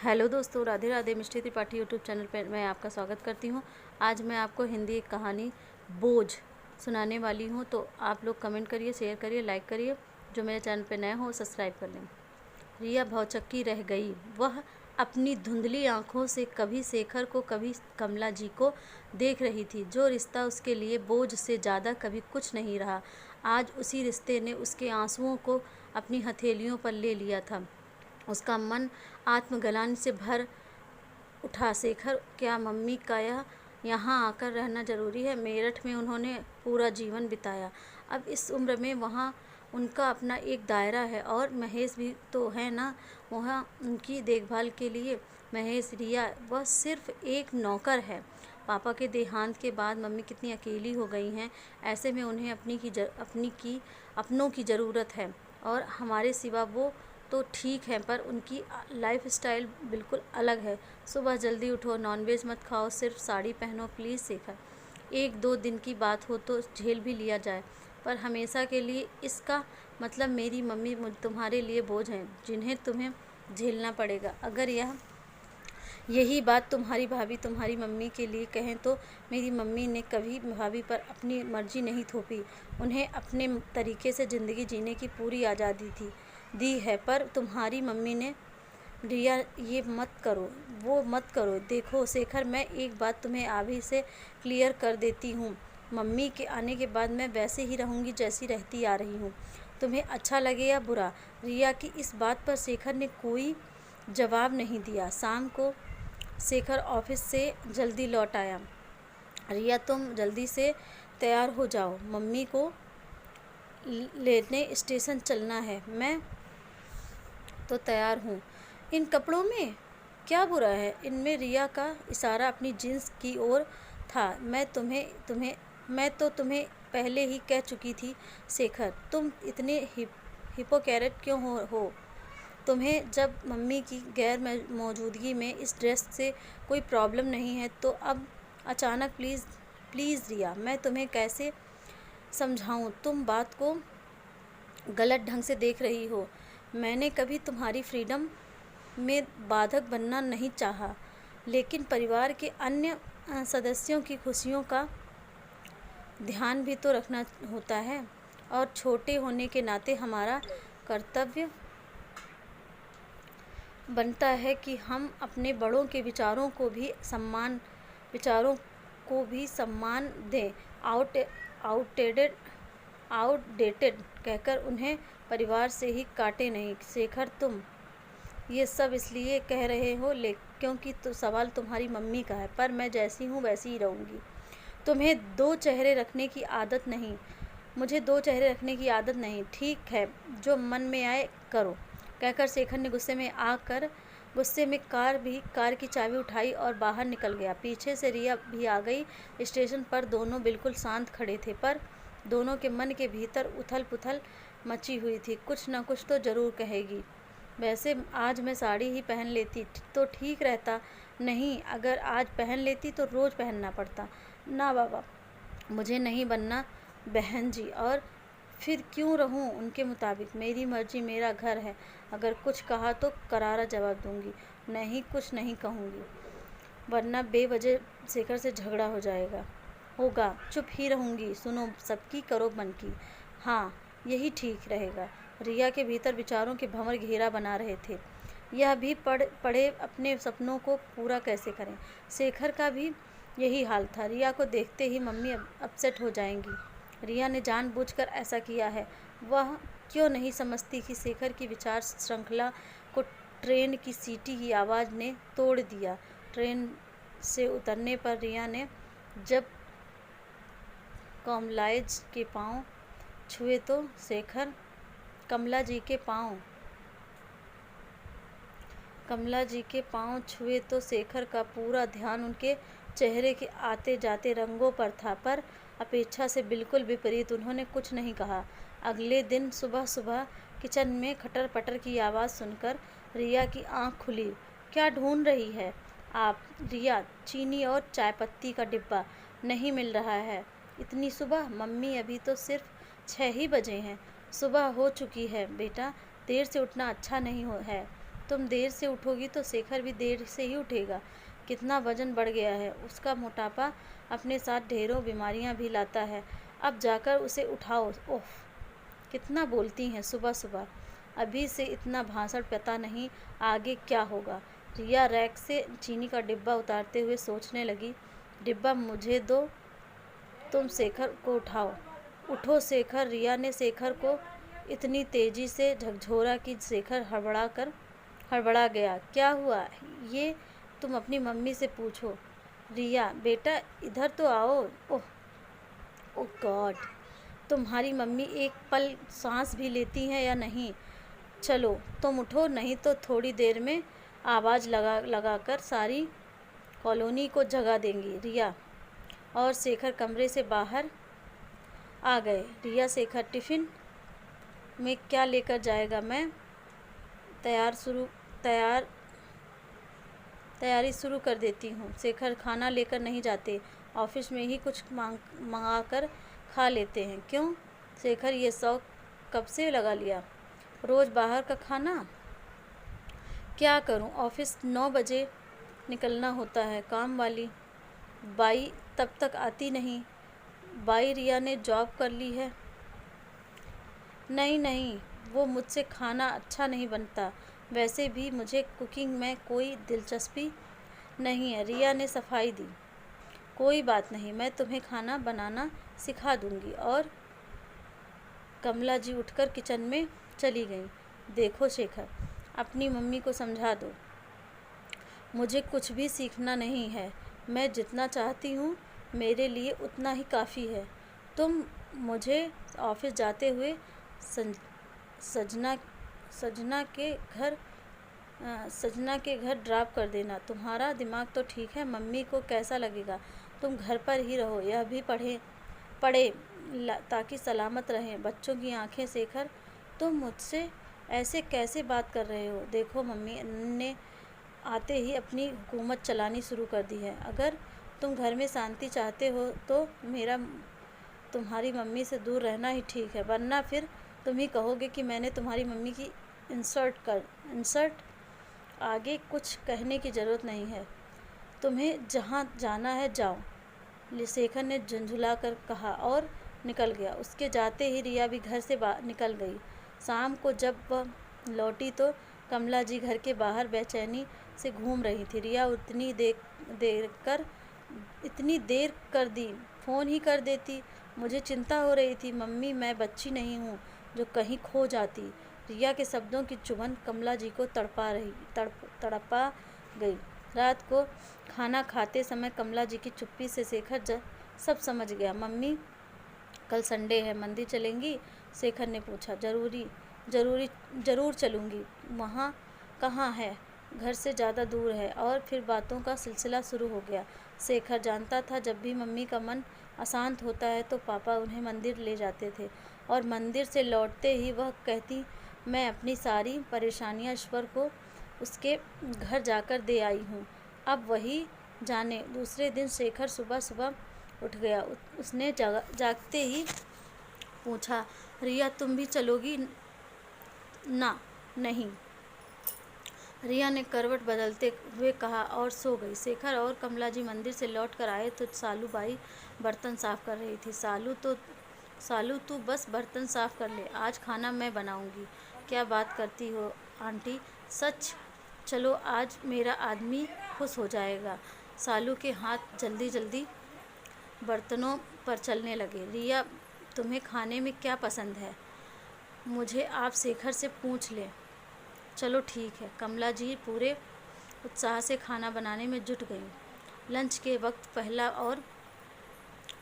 Hello दोस्तों, राधे राधे। मिष्टी Tripathi YouTube channel पर मैं आपका स्वागत करती हूँ। आज मैं आपको हिंदी एक कहानी बोझ सुनाने वाली हूँ। तो आप लोग कमेंट करिए, शेयर करिए, लाइक करिए। जो मेरे चैनल पर नए हो सब्सक्राइब कर लें। रिया भौचक्की रह गई। वह अपनी धुंधली आंखों से कभी शेखर को कभी कमला जी को देख रही थी। जो रिश्ता उसके लिए बोझ से ज़्यादा कभी कुछ नहीं रहा, आज उसी रिश्ते ने उसके आंसुओं को अपनी हथेलियों पर ले लिया था। उसका मन आत्मग्लानि से भर उठा। शेखर, क्या मम्मी का यहाँ आकर रहना ज़रूरी है? मेरठ में उन्होंने पूरा जीवन बिताया। अब इस उम्र में वहाँ उनका अपना एक दायरा है। और महेश भी तो है ना वहाँ उनकी देखभाल के लिए। महेश, रिया वह सिर्फ एक नौकर है। पापा के देहांत के बाद मम्मी कितनी अकेली हो गई हैं। ऐसे में उन्हें अपनों की ज़रूरत है। और हमारे सिवा वो तो ठीक है, पर उनकी लाइफ स्टाइल बिल्कुल अलग है। सुबह जल्दी उठो, नॉनवेज मत खाओ, सिर्फ साड़ी पहनो प्लीज़। शेखर, एक दो दिन की बात हो तो झेल भी लिया जाए, पर हमेशा के लिए इसका मतलब मेरी मम्मी तुम्हारे लिए बोझ हैं जिन्हें तुम्हें झेलना पड़ेगा। अगर यही बात तुम्हारी भाभी तुम्हारी मम्मी के लिए कहें तो मेरी मम्मी ने कभी भाभी पर अपनी मर्जी नहीं थोपी। उन्हें अपने तरीके से ज़िंदगी जीने की पूरी आज़ादी दी है। पर तुम्हारी मम्मी ने, रिया ये मत करो, वो मत करो। देखो शेखर, मैं एक बात तुम्हें अभी से क्लियर कर देती हूँ। मम्मी के आने के बाद मैं वैसे ही रहूँगी जैसी रहती आ रही हूँ, तुम्हें अच्छा लगे या बुरा। रिया की इस बात पर शेखर ने कोई जवाब नहीं दिया। शाम को शेखर ऑफिस से जल्दी लौट आया। रिया, तुम जल्दी से तैयार हो जाओ, मम्मी को लेने स्टेशन चलना है। मैं तो तैयार हूँ। इन कपड़ों में क्या बुरा है? इनमें रिया का इशारा अपनी जींस की ओर था। मैं तो तुम्हें पहले ही कह चुकी थी शेखर, तुम इतने हिपोक्रेट क्यों हो? तुम्हें जब मम्मी की गैर मौजूदगी में इस ड्रेस से कोई प्रॉब्लम नहीं है तो अब अचानक प्लीज़ रिया, मैं तुम्हें कैसे समझाऊं? तुम बात को गलत ढंग से देख रही हो। मैंने कभी तुम्हारी फ्रीडम में बाधक बनना नहीं चाहा, लेकिन परिवार के अन्य सदस्यों की खुशियों का ध्यान भी तो रखना होता है। और छोटे होने के नाते हमारा कर्तव्य बनता है कि हम अपने बड़ों के विचारों को भी सम्मान दें। आउटडेटेड कहकर उन्हें परिवार से ही काटे नहीं। शेखर, तुम ये सब इसलिए कह रहे हो क्योंकि तो सवाल तुम्हारी मम्मी का है, पर मैं जैसी हूँ वैसी ही रहूँगी। तुम्हें दो चेहरे रखने की आदत नहीं, मुझे दो चेहरे रखने की आदत नहीं। ठीक है, जो मन में आए करो, कहकर शेखर ने गुस्से में कार की चाबी उठाई और बाहर निकल गया। पीछे से रिया भी आ गई। स्टेशन पर दोनों बिल्कुल शांत खड़े थे, पर दोनों के मन के भीतर उथल पुथल मची हुई थी। कुछ न कुछ तो ज़रूर कहेगी। वैसे आज मैं साड़ी ही पहन लेती तो ठीक रहता। नहीं, अगर आज पहन लेती तो रोज़ पहनना पड़ता। ना बाबा, मुझे नहीं बनना बहन जी, और फिर क्यों रहूं उनके मुताबिक? मेरी मर्जी, मेरा घर है। अगर कुछ कहा तो करारा जवाब दूंगी, नहीं कुछ नहीं कहूँगी, वरना बेवजह शेखर से झगड़ा होगा। चुप ही रहूँगी। सुनो, सबकी करो मन की। हाँ, यही ठीक रहेगा। रिया के भीतर विचारों के भंवर घेरा बना रहे थे। यह भी पढ़े अपने सपनों को पूरा कैसे करें। शेखर का भी यही हाल था। रिया को देखते ही मम्मी अपसेट हो जाएंगी। रिया ने जानबूझकर ऐसा किया है। वह क्यों नहीं समझती कि शेखर की विचार श्रृंखला को ट्रेन की सीटी की आवाज़ ने तोड़ दिया। ट्रेन से उतरने पर रिया ने जब कमलाज के पाँव छुए तो शेखर का पूरा ध्यान उनके चेहरे के आते जाते रंगों पर था। पर अपेक्षा से बिल्कुल विपरीत, उन्होंने कुछ नहीं कहा। अगले दिन सुबह किचन में खटर पटर की आवाज़ सुनकर रिया की आंख खुली। क्या ढूंढ रही है आप? रिया, चीनी और चाय पत्ती का डिब्बा नहीं मिल रहा है इतनी सुबह? मम्मी, अभी तो सिर्फ 6 ही बजे हैं। सुबह हो चुकी है बेटा, देर से उठना अच्छा नहीं है। तुम देर से उठोगी तो शेखर भी देर से ही उठेगा। कितना वजन बढ़ गया है। उसका मोटापा अपने साथ ढेरों बीमारियां भी लाता है। अब जाकर उसे उठाओ। ओह, कितना बोलती हैं सुबह सुबह। अभी से इतना भाषण पता नहीं आगे क्या होगा। रिया रैक से चीनी का डिब्बा उतारते हुए सोचने लगी, डिब्बा मुझे दो, तुम शेखर को उठाओ। उठो शेखर। रिया ने शेखर को इतनी तेजी से झकझोरा कि शेखर हड़बड़ा गया। क्या हुआ ये तुम अपनी मम्मी से पूछो। रिया, बेटा इधर तो आओ। ओह ओ गॉड, तुम्हारी मम्मी एक पल सांस भी लेती हैं या नहीं। चलो तुम उठो, नहीं तो थोड़ी देर में आवाज़ लगा कर सारी कॉलोनी को जगा देंगी। रिया और शेखर कमरे से बाहर आ गए। रिया, शेखर टिफ़िन में क्या लेकर जाएगा? मैं तैयारी शुरू कर देती हूँ। शेखर, खाना लेकर नहीं जाते, ऑफिस में ही कुछ मंगा कर खा लेते हैं। क्यों शेखर, ये शौक कब से लगा लिया? रोज़ बाहर का खाना? क्या करूँ, ऑफिस 9 बजे निकलना होता है। काम वाली बाई तब तक आती नहीं। बाई रिया ने जॉब कर ली है। नहीं, वो मुझसे खाना अच्छा नहीं बनता। वैसे भी मुझे कुकिंग में कोई दिलचस्पी नहीं है। रिया ने सफाई दी। कोई बात नहीं, मैं तुम्हें खाना बनाना सिखा दूंगी। और कमला जी उठकर किचन में चली गईं। देखो शेखर, अपनी मम्मी को समझा दो, मुझे कुछ भी सीखना नहीं है। मैं जितना चाहती हूँ मेरे लिए उतना ही काफ़ी है। तुम मुझे ऑफिस जाते हुए सजना के घर ड्रॉप कर देना। तुम्हारा दिमाग तो ठीक है, मम्मी को कैसा लगेगा? तुम घर पर ही रहो, यह भी पढ़े ताकि सलामत रहें बच्चों की आंखें। शेखर, तुम मुझसे ऐसे कैसे बात कर रहे हो? देखो, मम्मी ने आते ही अपनी हुकूमत चलानी शुरू कर दी है। अगर तुम घर में शांति चाहते हो तो मेरा तुम्हारी मम्मी से दूर रहना ही ठीक है, वरना फिर तुम ही कहोगे कि मैंने तुम्हारी मम्मी की इंसल्ट। आगे कुछ कहने की ज़रूरत नहीं है, तुम्हें जहाँ जाना है जाओ, शेखर ने झुंझुला कर कहा और निकल गया। उसके जाते ही रिया भी घर से निकल गई। शाम को जब वह लौटी तो कमला जी घर के बाहर बेचैनी से घूम रही थी। रिया इतनी देर कर दी, फ़ोन ही कर देती, मुझे चिंता हो रही थी। मम्मी, मैं बच्ची नहीं हूँ जो कहीं खो जाती। रिया के शब्दों की चुभन कमला जी को तड़पा गई। रात को खाना खाते समय कमला जी की चुप्पी से शेखर सब समझ गया। मम्मी, कल संडे है, मंदिर चलेंगी? शेखर ने पूछा। ज़रूर चलूँगी। वहाँ कहाँ है? घर से ज़्यादा दूर है। और फिर बातों का सिलसिला शुरू हो गया। शेखर जानता था जब भी मम्मी का मन अशांत होता है तो पापा उन्हें मंदिर ले जाते थे, और मंदिर से लौटते ही वह कहती, मैं अपनी सारी परेशानियां ईश्वर को उसके घर जाकर दे आई हूँ, अब वही जाने। दूसरे दिन शेखर सुबह सुबह उठ गया। उसने जागते ही पूछा, रिया तुम भी चलोगी? नहीं, रिया ने करवट बदलते हुए कहा और सो गई। शेखर और कमला जी मंदिर से लौट कर आए तो सालू बाई बर्तन साफ कर रही थी। सालू तू बस बर्तन साफ कर ले, आज खाना मैं बनाऊंगी। क्या बात करती हो आंटी, सच? चलो, आज मेरा आदमी खुश हो जाएगा। सालू के हाथ जल्दी जल्दी बर्तनों पर चलने लगे। रिया, तुम्हें खाने में क्या पसंद है? मुझे आप शेखर से पूछ लें। चलो ठीक है। कमला जी पूरे उत्साह से खाना बनाने में जुट गईं। लंच के वक्त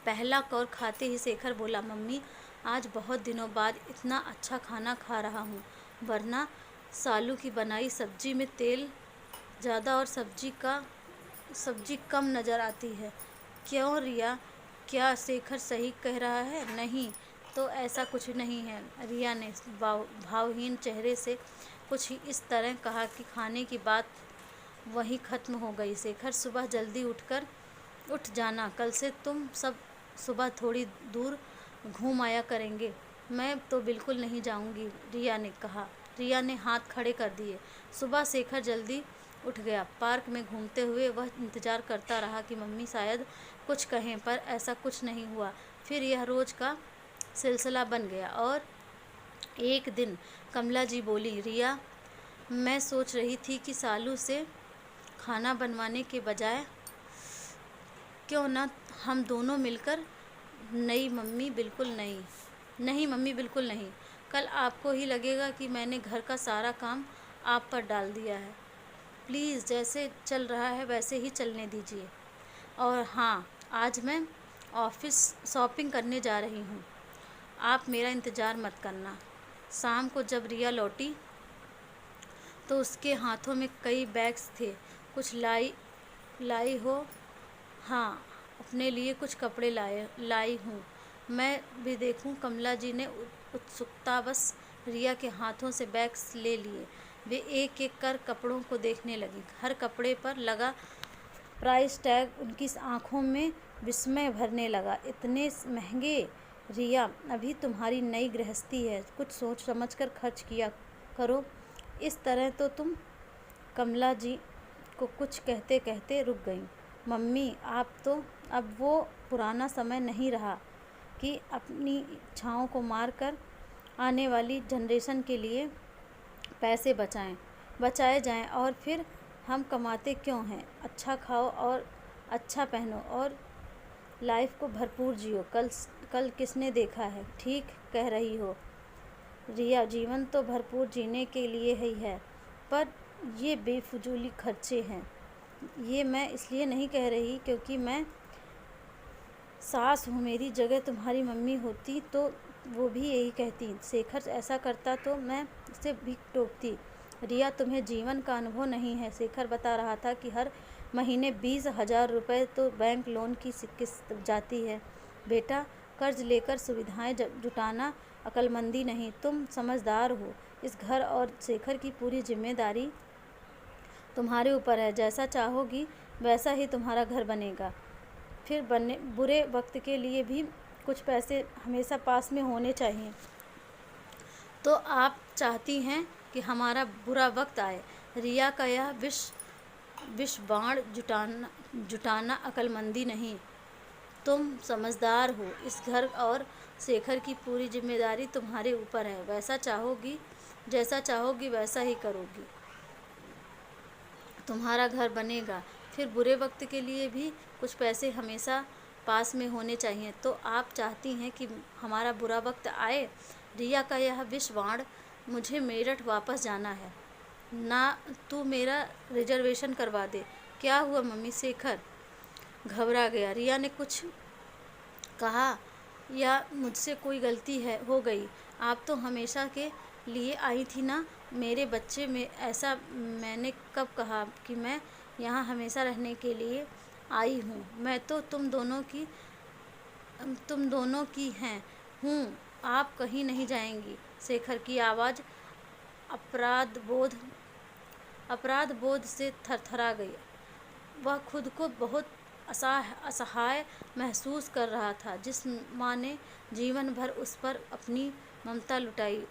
पहला कौर खाते ही शेखर बोला, मम्मी, आज बहुत दिनों बाद इतना अच्छा खाना खा रहा हूँ, वरना सालू की बनाई सब्जी में तेल ज़्यादा और सब्जी कम नज़र आती है। क्यों रिया, क्या शेखर सही कह रहा है? नहीं तो ऐसा कुछ नहीं है। रिया ने भावहीन चेहरे से कुछ इस तरह कहा कि खाने की बात वहीं ख़त्म हो गई। शेखर, सुबह जल्दी उठ जाना, कल से तुम सब सुबह थोड़ी दूर घूम आया करेंगे। मैं तो बिल्कुल नहीं जाऊंगी, रिया ने कहा। रिया ने हाथ खड़े कर दिए। सुबह शेखर जल्दी उठ गया। पार्क में घूमते हुए वह इंतजार करता रहा कि मम्मी शायद कुछ कहें, पर ऐसा कुछ नहीं हुआ। फिर यह रोज का सिलसिला बन गया और एक दिन कमला जी बोली, रिया, मैं सोच रही थी कि सालू से खाना बनवाने के बजाय क्यों ना हम दोनों मिलकर। नहीं मम्मी, बिल्कुल नहीं। नहीं मम्मी, बिल्कुल नहीं। कल आपको ही लगेगा कि मैंने घर का सारा काम आप पर डाल दिया है। प्लीज़, जैसे चल रहा है वैसे ही चलने दीजिए। और हाँ, आज मैं ऑफिस शॉपिंग करने जा रही हूँ। आप मेरा इंतज़ार मत करना। शाम को जब रिया लौटी तो उसके हाथों में कई बैग्स थे। कुछ लाई हो? हाँ, अपने लिए कुछ कपड़े लाई हूँ। मैं भी देखूँ। कमला जी ने उत्सुकतावश रिया के हाथों से बैग्स ले लिए। वे एक एक कर कपड़ों को देखने लगी। हर कपड़े पर लगा प्राइस टैग उनकी आंखों में विस्मय भरने लगा। इतने महंगे? रिया, अभी तुम्हारी नई गृहस्थी है, कुछ सोच समझ कर खर्च किया करो। इस तरह तो तुम। कमला जी को कुछ कहते कहते रुक गई। मम्मी, आप तो अब वो पुराना समय नहीं रहा कि अपनी इच्छाओं को मार कर आने वाली जनरेशन के लिए पैसे बचाए जाएं। और फिर हम कमाते क्यों हैं? अच्छा खाओ और अच्छा पहनो और लाइफ को भरपूर जियो। कल किसने देखा है? ठीक कह रही हो रिया, जीवन तो भरपूर जीने के लिए ही है, पर ये बेफिजूली खर्चे हैं। ये मैं इसलिए नहीं कह रही क्योंकि मैं सास हूँ। मेरी जगह तुम्हारी मम्मी होती तो वो भी यही कहती। शेखर ऐसा करता तो मैं उसे भी टोकती। रिया, तुम्हें जीवन का अनुभव नहीं है। शेखर बता रहा था कि हर महीने 20,000 रुपये तो बैंक लोन की किस्त जाती है। बेटा, कर्ज लेकर सुविधाएं जुटाना अक्लमंदी नहीं। तुम समझदार हो। इस घर और शेखर की पूरी जिम्मेदारी तुम्हारे ऊपर है। जैसा चाहोगी वैसा ही तुम्हारा घर बनेगा। फिर बुरे वक्त के लिए भी कुछ पैसे हमेशा पास में होने चाहिए। तो आप चाहती हैं कि हमारा बुरा वक्त आए? रिया का यह विष बाण जुटाना अक्लमंदी नहीं। तुम समझदार हो। इस घर और शेखर की पूरी जिम्मेदारी तुम्हारे ऊपर है। जैसा चाहोगी वैसा ही करोगी। तुम्हारा घर बनेगा। फिर बुरे वक्त के लिए भी कुछ पैसे हमेशा पास में होने चाहिए। तो आप चाहती हैं कि हमारा बुरा वक्त आए? रिया का यह विष बाण, मुझे मेरठ वापस जाना है। ना, तू मेरा रिजर्वेशन करवा दे। क्या हुआ मम्मी? शेखर घबरा गया। रिया ने कुछ कहा या मुझसे कोई गलती हो गई? आप तो हमेशा के लिए आई थी ना मेरे बच्चे में। ऐसा मैंने कब कहा कि मैं यहाँ हमेशा रहने के लिए आई हूँ? मैं तो तुम दोनों की हैं हूँ। आप कहीं नहीं जाएंगी। शेखर की आवाज़ अपराध बोध से थरथरा गई। वह खुद को बहुत असहाय महसूस कर रहा था। जिस माँ ने जीवन भर उस पर अपनी ममता लुटाई,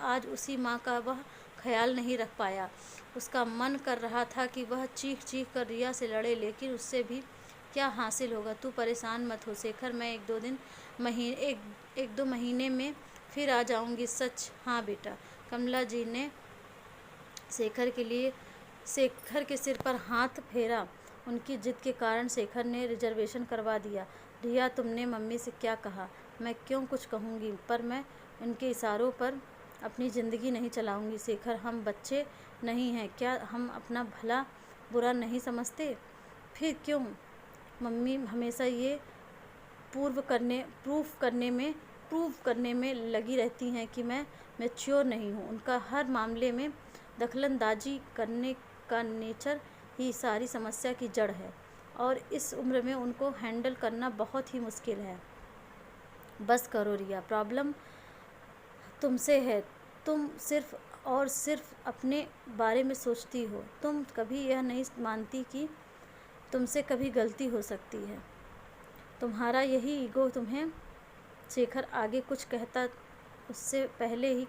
आज उसी माँ का वह ख्याल नहीं रख पाया। उसका मन कर रहा था कि वह चीख चीख कर रिया से लड़े, लेकिन उससे भी क्या हासिल होगा? तू परेशान मत हो शेखर, मैं एक दो महीने में फिर आ जाऊंगी। सच? हाँ बेटा। कमला जी ने शेखर के सिर पर हाथ फेरा। उनकी जिद के कारण शेखर ने रिजर्वेशन करवा दिया। रिया, तुमने मम्मी से क्या कहा? मैं क्यों कुछ कहूँगी, पर मैं उनके इशारों पर अपनी ज़िंदगी नहीं चलाऊँगी। शेखर, हम बच्चे नहीं हैं क्या? हम अपना भला बुरा नहीं समझते? फिर क्यों मम्मी हमेशा ये प्रूव करने में लगी रहती हैं कि मैं मैच्योर नहीं हूँ? उनका हर मामले में दखलंदाजी करने का नेचर ही सारी समस्या की जड़ है, और इस उम्र में उनको हैंडल करना बहुत ही मुश्किल है। बस करो रिया, प्रॉब्लम तुमसे है। तुम सिर्फ अपने बारे में सोचती हो। तुम कभी यह नहीं मानती कि तुमसे कभी गलती हो सकती है। तुम्हारा यही ईगो तुम्हें। शेखर आगे कुछ कहता उससे पहले ही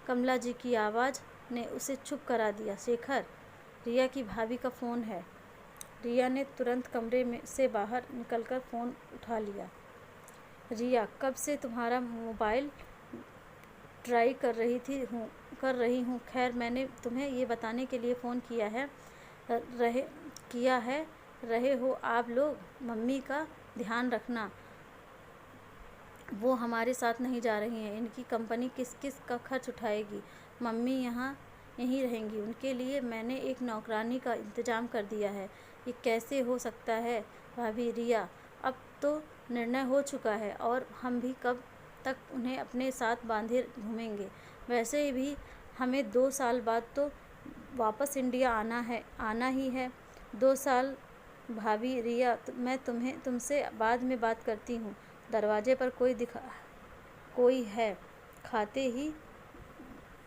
कमला जी की आवाज़ ने उसे चुप करा दिया। शेखर, रिया की भाभी का फ़ोन है। रिया ने तुरंत कमरे में से बाहर निकलकर फ़ोन उठा लिया। रिया, कब से तुम्हारा मोबाइल ट्राई कर रही हूँ। खैर, मैंने तुम्हें ये बताने के लिए फ़ोन किया है रहे हो आप लोग मम्मी का ध्यान रखना। वो हमारे साथ नहीं जा रही हैं। इनकी कंपनी किस किस का खर्च उठाएगी। मम्मी यहीं रहेंगी। उनके लिए मैंने एक नौकरानी का इंतज़ाम कर दिया है। ये कैसे हो सकता है भाभी? रिया, अब तो निर्णय हो चुका है और हम भी कब तक उन्हें अपने साथ बांधे घूमेंगे। वैसे भी हमें 2 साल बाद तो वापस इंडिया आना ही है। 2 साल भाभी। रिया, मैं तुमसे बाद में बात करती हूँ। दरवाजे पर कोई है खाते ही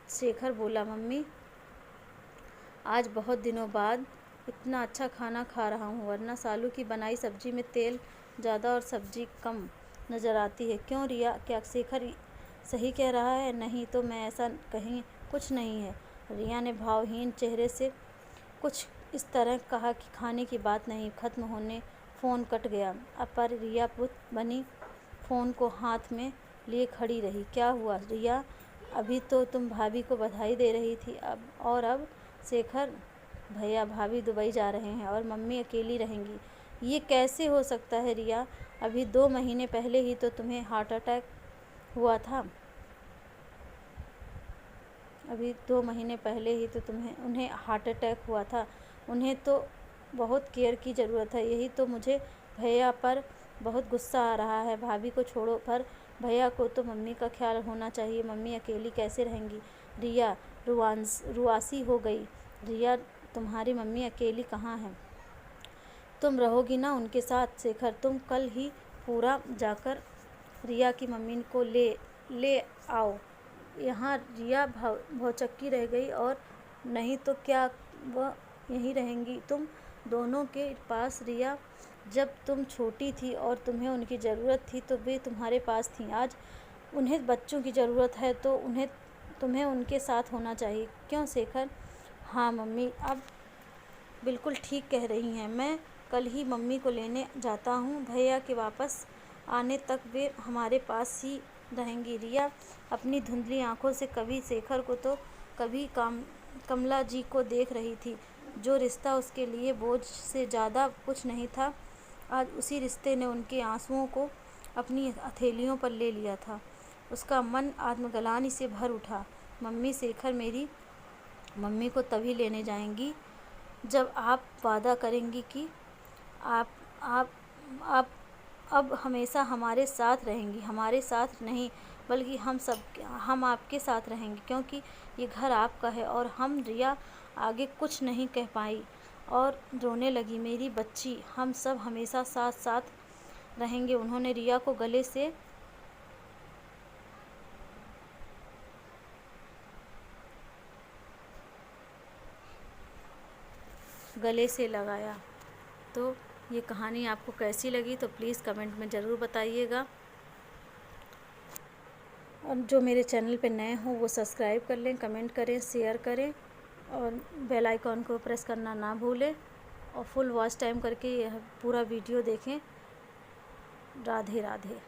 शेखर बोला, मम्मी, आज बहुत दिनों बाद इतना अच्छा खाना खा रहा हूँ, वरना सालू की बनाई सब्जी में तेल ज़्यादा और सब्जी कम नज़र आती है। क्यों रिया, क्या शेखर सही कह रहा है? नहीं तो मैं ऐसा कहीं कुछ नहीं है। रिया ने भावहीन चेहरे से कुछ इस तरह कहा कि खाने की बात नहीं खत्म होने फ़ोन कट गया। अब पर रिया पुत बनी फ़ोन को हाथ में लिए खड़ी रही। क्या हुआ रिया? अभी तो तुम भाभी को बधाई दे रही थी। अब शेखर भैया भाभी दुबई जा रहे हैं और मम्मी अकेली रहेंगी। ये कैसे हो सकता है रिया? अभी 2 महीने पहले ही तो तुम्हें हार्ट अटैक हुआ था। अभी 2 महीने पहले ही तो उन्हें हार्ट अटैक हुआ था। उन्हें तो बहुत केयर की ज़रूरत है। यही तो मुझे भैया पर बहुत गुस्सा आ रहा है। भाभी को छोड़ो, पर भैया को तो मम्मी का ख्याल होना चाहिए। मम्मी अकेली कैसे रहेंगी? रिया रुआसी हो गई। रिया, तुम्हारी मम्मी अकेली कहाँ है? तुम रहोगी ना उनके साथ। शेखर, तुम कल ही पूरा जाकर रिया की मम्मी को ले आओ यहाँ। रिया भौचक्की रह गई। और नहीं तो क्या वह यहीं रहेंगी तुम दोनों के पास? रिया, जब तुम छोटी थी और तुम्हें उनकी ज़रूरत थी तो वे तुम्हारे पास थीं। आज उन्हें बच्चों की ज़रूरत है तो तुम्हें उनके साथ होना चाहिए। क्यों शेखर? हाँ मम्मी, अब बिल्कुल ठीक कह रही हैं। मैं कल ही मम्मी को लेने जाता हूँ। भैया के वापस आने तक वे हमारे पास ही रहेंगी। रिया अपनी धुंधली आंखों से कभी शेखर को तो कभी कमला जी को देख रही थी। जो रिश्ता उसके लिए बोझ से ज़्यादा कुछ नहीं था, आज उसी रिश्ते ने उनके आंसुओं को अपनी हथेलियों पर ले लिया था। उसका मन आत्मग्लानि से भर उठा। मम्मी, शेखर मेरी मम्मी को तभी लेने जाएंगी जब आप वादा करेंगी कि आप अब हमेशा हमारे साथ रहेंगी। हमारे साथ नहीं, बल्कि हम आपके साथ रहेंगे, क्योंकि ये घर आपका है। और हम रिया आगे कुछ नहीं कह पाई और रोने लगी। मेरी बच्ची, हम सब हमेशा साथ साथ रहेंगे। उन्होंने रिया को गले से लगाया। तो ये कहानी आपको कैसी लगी तो प्लीज़ कमेंट में ज़रूर बताइएगा। और जो मेरे चैनल पे नए हों वो सब्सक्राइब कर लें, कमेंट करें, शेयर करें और बेल आइकॉन को प्रेस करना ना भूलें। और फुल वॉच टाइम करके यह पूरा वीडियो देखें। राधे राधे।